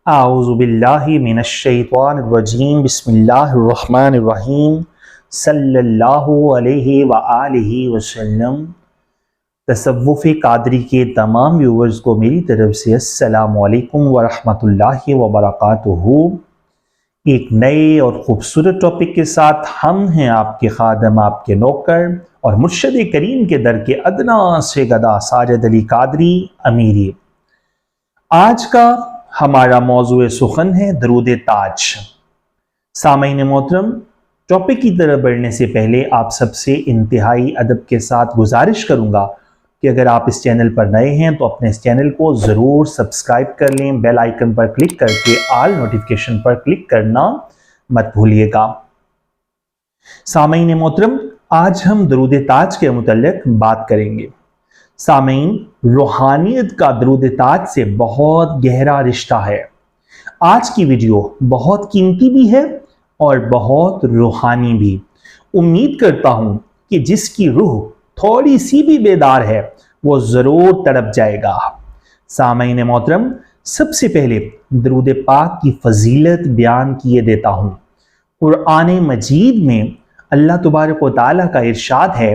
اعوذ باللہ من الشیطان الرجیم بسم اللہ الرحمن الرحیم صلی اللہ علیہ وآلہ وسلم۔ تصوف قادری کے تمام ویورز کو میری طرف سے السلام علیکم ورحمۃ اللہ وبرکاتہ۔ ایک نئے اور خوبصورت ٹاپک کے ساتھ ہم ہیں آپ کے خادم، آپ کے نوکر اور مرشد کریم کے در کے ادنا سے گدا ساجد علی قادری امیری۔ آج کا ہمارا موضوع سخن ہے درود تاج۔ سامعین محترم، ٹاپک کی طرف بڑھنے سے پہلے آپ سب سے انتہائی ادب کے ساتھ گزارش کروں گا کہ اگر آپ اس چینل پر نئے ہیں تو اپنے اس چینل کو ضرور سبسکرائب کر لیں، بیل آئیکن پر کلک کر کے آل نوٹیفیکیشن پر کلک کرنا مت بھولیے گا۔ سامعین محترم، آج ہم درود تاج کے متعلق بات کریں گے۔ سامعین، روحانیت کا درود تاج سے بہت گہرا رشتہ ہے۔ آج کی ویڈیو بہت قیمتی بھی ہے اور بہت روحانی بھی۔ امید کرتا ہوں کہ جس کی روح تھوڑی سی بھی بیدار ہے وہ ضرور تڑپ جائے گا۔ سامعین محترم، سب سے پہلے درود پاک کی فضیلت بیان کیے دیتا ہوں۔ قرآن مجید میں اللہ تبارک و تعالیٰ کا ارشاد ہے،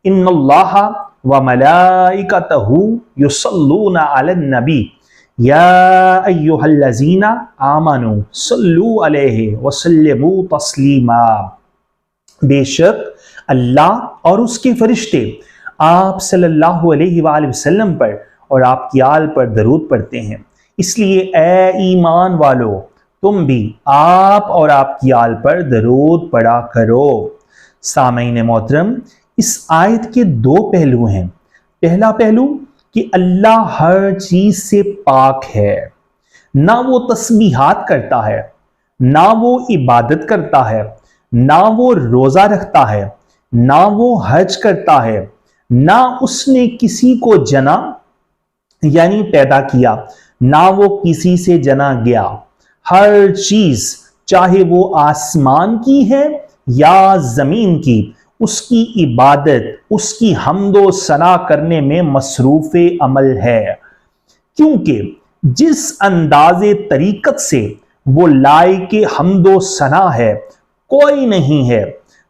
ان اللہ وملائکتہ یصلون علی النبی یا ایہا الذین آمنوا صلوا علیہ وسلموا تسلیما۔ بے شک اللہ اور اس کے فرشتے آپ صلی اللہ علیہ وآلہ وسلم پر اور آپ کی آل پر درود پڑھتے ہیں، اس لیے اے ایمان والو تم بھی آپ اور آپ کی آل پر درود پڑھا کرو۔ سامعین محترم، اس آیت کے دو پہلو ہیں۔ پہلا پہلو کہ اللہ ہر چیز سے پاک ہے، نہ وہ تسبیحات کرتا ہے، نہ وہ عبادت کرتا ہے، نہ وہ روزہ رکھتا ہے، نہ وہ حج کرتا ہے، نہ اس نے کسی کو جنا یعنی پیدا کیا، نہ وہ کسی سے جنا گیا۔ ہر چیز چاہے وہ آسمان کی ہے یا زمین کی، اس کی عبادت، اس کی حمد و ثنا کرنے میں مصروف عمل ہے، کیونکہ جس انداز طریقت سے وہ لائق حمد و ثنا ہے کوئی نہیں ہے،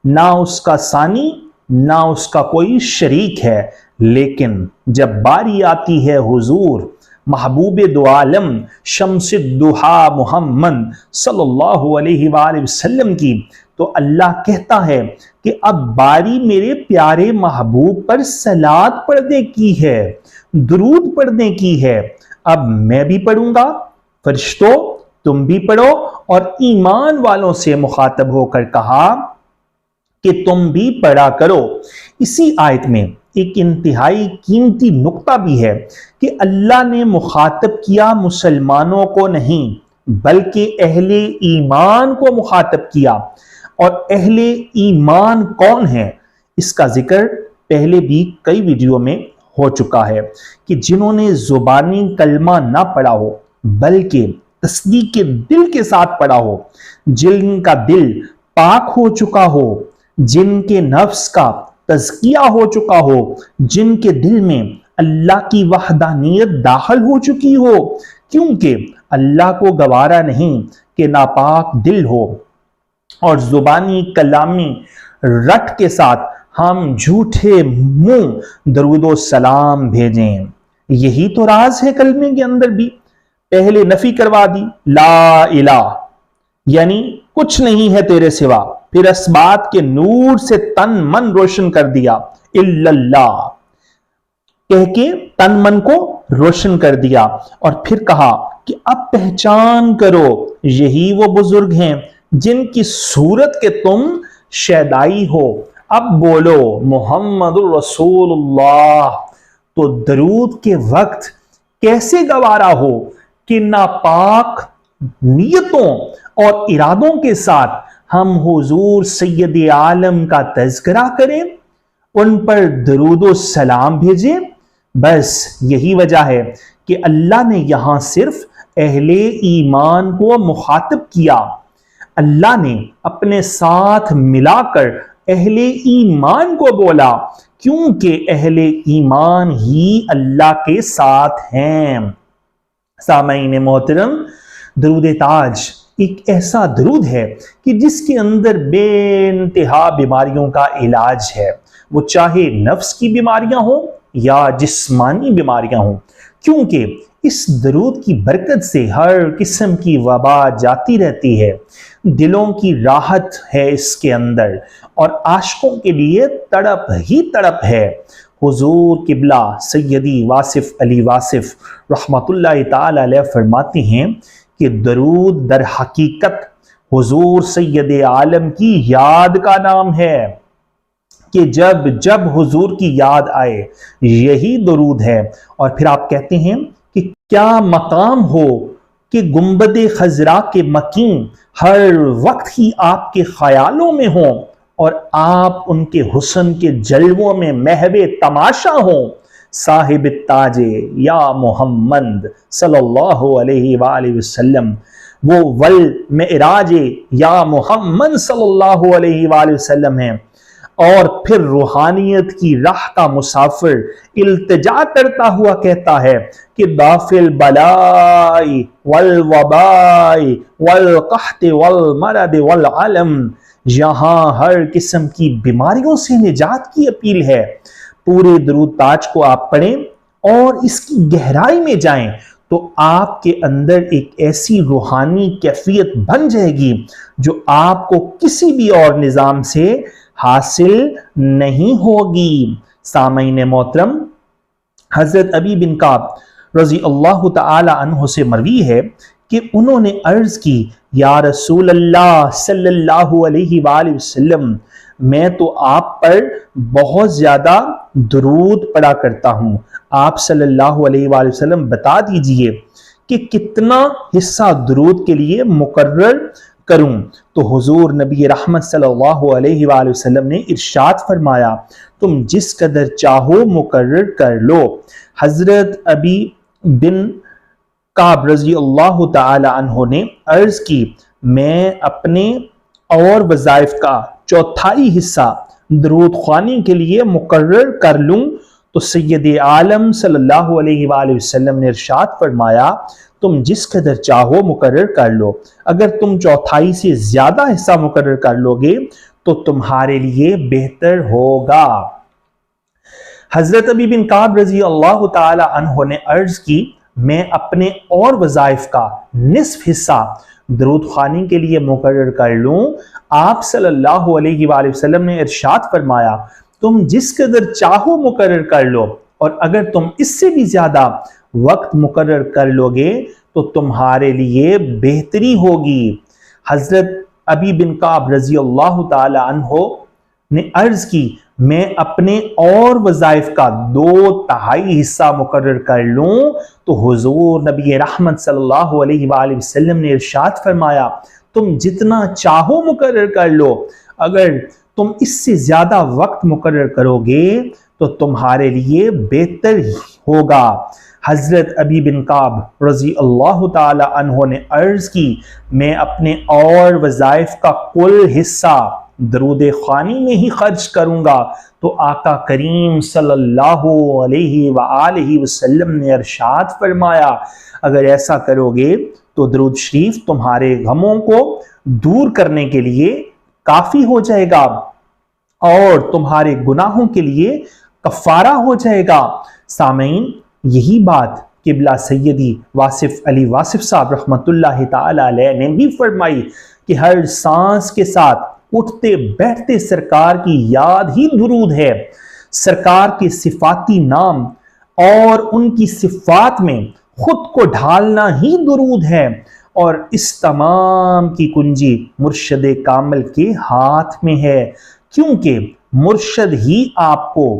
نہ اس کا ثانی نہ اس کا کوئی شریک ہے۔ لیکن جب باری آتی ہے حضور محبوب دو عالم شمس الضحیٰ محمد صلی اللہ علیہ وآلہ وسلم کی، تو اللہ کہتا ہے کہ اب باری میرے پیارے محبوب پر صلوات پڑھنے کی ہے، درود پڑھنے کی ہے۔ اب میں بھی پڑھوں گا، فرشتوں تم بھی پڑھو، اور ایمان والوں سے مخاطب ہو کر کہا کہ تم بھی پڑھا کرو۔ اسی آیت میں ایک انتہائی قیمتی نقطہ بھی ہے کہ اللہ نے مخاطب کیا مسلمانوں کو نہیں بلکہ اہل ایمان کو مخاطب کیا۔ اور اہل ایمان کون ہے؟ اس کا ذکر پہلے بھی کئی ویڈیو میں ہو چکا ہے کہ جنہوں نے زبانی کلمہ نہ پڑھا ہو بلکہ تصدیق کے دل کے ساتھ پڑھا ہو، جن کا دل پاک ہو چکا ہو، جن کے نفس کا تزکیہ ہو چکا ہو، جن کے دل میں اللہ کی وحدانیت داخل ہو چکی ہو، کیونکہ اللہ کو گوارا نہیں کہ ناپاک دل ہو اور زبانی کلامی رٹ کے ساتھ ہم جھوٹے منہ درود و سلام بھیجیں۔ یہی تو راز ہے کلمے کے اندر بھی۔ پہلے نفی کروا دی، لا الہ یعنی کچھ نہیں ہے تیرے سوا، پھر اسبات کے نور سے تن من روشن کر دیا، الا اللہ کہہ کے تن من کو روشن کر دیا، اور پھر کہا کہ اب پہچان کرو یہی وہ بزرگ ہیں جن کی صورت کے تم شیدائی ہو۔ اب بولو محمد الرسول اللہ۔ تو درود کے وقت کیسے گوارا ہو کہ ناپاک نیتوں اور ارادوں کے ساتھ ہم حضور سید عالم کا تذکرہ کریں، ان پر درود و سلام بھیجیں۔ بس یہی وجہ ہے کہ اللہ نے یہاں صرف اہل ایمان کو مخاطب کیا۔ اللہ نے اپنے ساتھ ملا کر اہل ایمان کو بولا، کیونکہ اہل ایمان ہی اللہ کے ساتھ ہیں۔ سامعین محترم، درود تاج ایک ایسا درود ہے کہ جس کے اندر بے انتہا بیماریوں کا علاج ہے، وہ چاہے نفس کی بیماریاں ہوں یا جسمانی بیماریاں ہوں، کیونکہ اس درود کی برکت سے ہر قسم کی وبا جاتی رہتی ہے، دلوں کی راحت ہے اس کے اندر، اور عاشقوں کے لیے تڑپ ہی تڑپ ہے۔ حضور قبلہ سیدی واصف علی واصف رحمت اللہ تعالی علیہ فرماتے ہیں کہ درود در حقیقت حضور سید عالم کی یاد کا نام ہے، کہ جب جب حضور کی یاد آئے یہی درود ہے۔ اور پھر آپ کہتے ہیں کہ کیا مقام ہو کہ گنبد خضرا کے مکین ہر وقت ہی آپ کے خیالوں میں ہوں، اور آپ ان کے حسن کے جلووں میں محو تماشا ہوں۔ صاحب التاج یا محمد صلی اللہ علیہ وآلہ وسلم، وہ والمعراج یا محمد صلی اللہ علیہ وآلہ وسلم ہیں، اور پھر روحانیت کی راہ کا مسافر التجا کرتا ہوا کہتا ہے کہ دافع البلاء والوباء والقحط والمرض والعلم، یہاں ہر قسم کی بیماریوں سے نجات کی اپیل ہے۔ پورے درود تاج کو آپ پڑھیں اور اس کی گہرائی میں جائیں تو آپ کے اندر ایک ایسی روحانی کیفیت بن جائے گی جو آپ کو کسی بھی اور نظام سے حاصل نہیں ہوگی۔ سامعین محترم، حضرت ابی بن کعب رضی اللہ تعالی عنہ سے مروی ہے کہ انہوں نے عرض کی، یا رسول اللہ صلی اللہ علیہ وآلہ وسلم، میں تو آپ پر بہت زیادہ درود پڑھا کرتا ہوں، آپ صلی اللہ علیہ وآلہ وسلم بتا دیجئے کہ کتنا حصہ درود کے لیے مقرر کروں؟ تو حضور نبی رحمت صلی اللہ علیہ وآلہ وسلم نے ارشاد فرمایا، تم جس قدر چاہو مقرر کر لو۔ حضرت ابی بن کعب رضی اللہ تعالی عنہ نے عرض کی، میں اپنے اور وظائف کا چوتھائی حصہ درود خوانی کے لیے مقرر کر لوں تو سید عالم صلی اللہ علیہ وآلہ وسلم نے ارشاد فرمایا، تم جس قدر چاہو مقرر کر لو، اگر تم چوتھائی سے زیادہ حصہ مقرر کر لو گے تو تمہارے لیے بہتر ہوگا۔ حضرت ابی بن کعب رضی اللہ تعالی عنہ نے عرض کی، میں اپنے اور وظائف کا نصف حصہ درود خوانی کے لیے مقرر کر لوں، آپ صلی اللہ علیہ وآلہ وسلم نے ارشاد فرمایا، تم جس قدر چاہو مقرر کر لو، اور اگر تم اس سے بھی زیادہ وقت مقرر کر لو گے تو تمہارے لیے بہتری ہوگی۔ حضرت ابی بن کعب رضی اللہ تعالی عنہ نے عرض کی، میں اپنے اور وظائف کا 2/3 حصہ مقرر کر لوں تو حضور نبی رحمت صلی اللہ علیہ وآلہ وسلم نے ارشاد فرمایا، تم جتنا چاہو مقرر کر لو، اگر تم اس سے زیادہ وقت مقرر کرو گے تو تمہارے لیے بہتر ہوگا۔ حضرت ابی بن کعب رضی اللہ تعالی عنہ نے عرض کی، میں اپنے اور وظائف کا کل حصہ درود خوانی میں ہی خرچ کروں گا تو آقا کریم صلی اللہ علیہ وآلہ وسلم نے ارشاد فرمایا، اگر ایسا کرو گے تو درود شریف تمہارے غموں کو دور کرنے کے لیے کافی ہو جائے گا اور تمہارے گناہوں کے لیے کفارہ ہو جائے گا۔ سامعین، یہی بات قبلہ سیدی واصف علی واصف صاحب رحمت اللہ تعالی علیہ نے بھی فرمائی کہ ہر سانس کے ساتھ اٹھتے بیٹھتے سرکار کی یاد ہی درود ہے۔ سرکار کے صفاتی نام اور ان کی صفات میں خود کو ڈھالنا ہی درود ہے، اور اس تمام کی کنجی مرشد کامل کے ہاتھ میں ہے، کیونکہ مرشد ہی آپ کو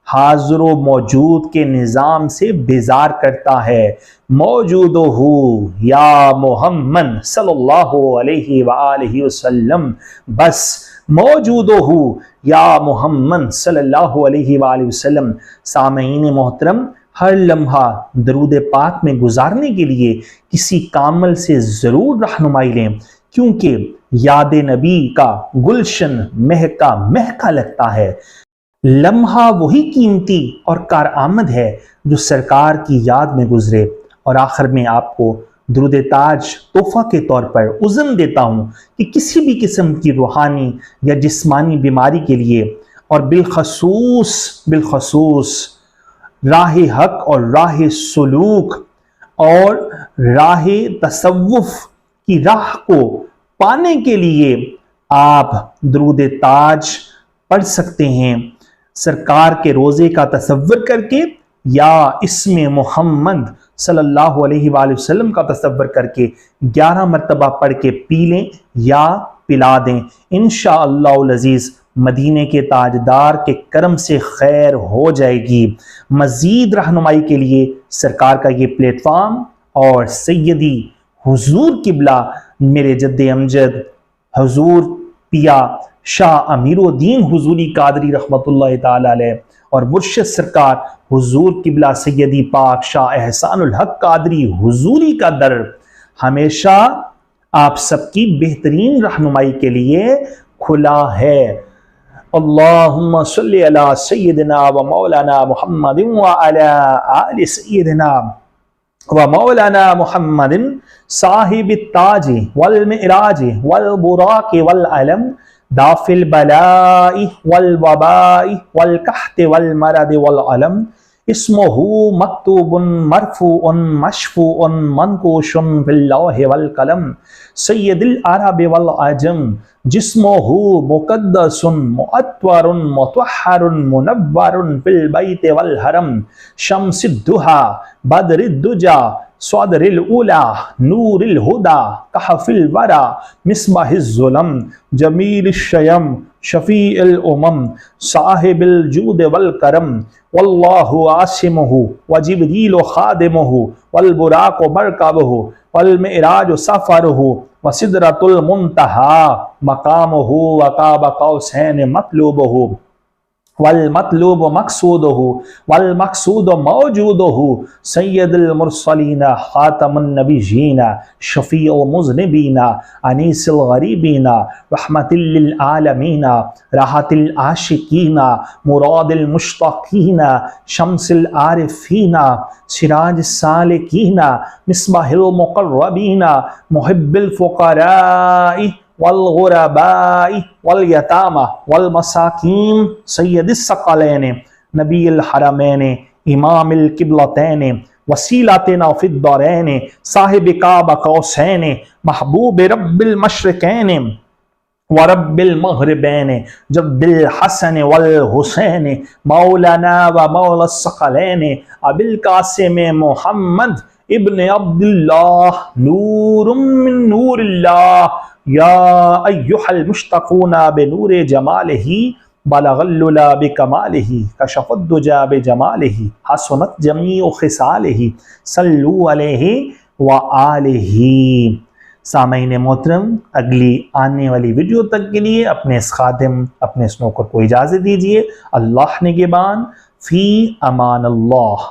حاضر و موجود کے نظام سے بیزار کرتا ہے۔ موجود ہو یا محمد صلی اللہ علیہ وآلہ وسلم، بس موجود ہو یا محمد صلی اللہ علیہ وآلہ وسلم۔ سامعین محترم، ہر لمحہ درود پاک میں گزارنے کے لیے کسی کامل سے ضرور رہنمائی لیں، کیونکہ یاد نبی کا گلشن مہکا مہکا لگتا ہے۔ لمحہ وہی قیمتی اور کارآمد ہے جو سرکار کی یاد میں گزرے۔ اور آخر میں آپ کو درود تاج تحفہ کے طور پر عزم دیتا ہوں کہ کسی بھی قسم کی روحانی یا جسمانی بیماری کے لیے، اور بالخصوص راہ حق اور راہ سلوک اور راہ تصوف کی راہ کو پانے کے لیے آپ درود تاج پڑھ سکتے ہیں۔ سرکار کے روزے کا تصور کر کے یا اسم محمد صلی اللہ علیہ وآلہ وسلم کا تصور کر کے 11 مرتبہ پڑھ کے پی لیں یا پلا دیں، انشاءاللہ العزیز مدینے کے تاجدار کے کرم سے خیر ہو جائے گی۔ مزید رہنمائی کے لیے سرکار کا یہ پلیٹ فارم اور سیدی حضور قبلہ میرے جد امجد حضور پیا شاہ امیر الدین حضوری قادری رحمۃ اللہ تعالی علیہ اور مرشد سرکار حضور قبلہ سیدی پاک شاہ احسان الحق قادری حضوری کا در ہمیشہ آپ سب کی بہترین رہنمائی کے لیے کھلا ہے۔ اللہم صلی علی سیدنا و مولانا محمد وعلی آل سیدنا و مولانا محمد صاحب التاج والمعراج والبراق والعلم دافع البلاء والوباء والقحط والمرض والعلم اسمہ مکتوب مرفوع مشفوع منقوش فی اللوح والقلم سید العرب والعجم جسمہ مقدس معطور مطہر منور فی البیت والحرم شمس الدہا بدر الدجا صدر الاولا نور الہدا کہف الورا مصباح الظلم جمیل الشیم شفیع الامم صاحب الجود والکرم واللہ عاصمہ وجبریل خادمہ والبراق مرکبہ والمعراج سفرہ وسدرۃ المنتہی مقامہ وقاب قوسین مطلوبہ والمطلوب مقصودہ والمقصود موجودہ سید المرسلین خاتم النبیین شفیع المذنبین انیس الغریبین رحمت للعالمین راحت العاشقین مراد المشتاقین شمس العارفین سراج السالکین مصباح المقربین محب الفقراء والغرباء والیتامى والمساکین سید الثقلین نبی الحرمین امام القبلتین وسیلتنا فی الدارین صاحب قاب قوسین محبوب رب المشرقین ورب المغربین جد الحسن والحسین مولانا و مولا الثقلین ابی القاسم محمد ابن عبداللہ نور من نور اللہ یا ایہا المشتقون بنور جمالہ بلغ العلا بکمالہ کشف الدجا بجمالہ حسنت جمیع خصالہ صلو علیہ وآلہ۔ سامعین محترم، اگلی آنے والی ویڈیو تک کے لیے اپنے اس خادم اپنے اس نوکر کو اجازت دیجیے۔ اللہ نگہبان، فی امان اللہ۔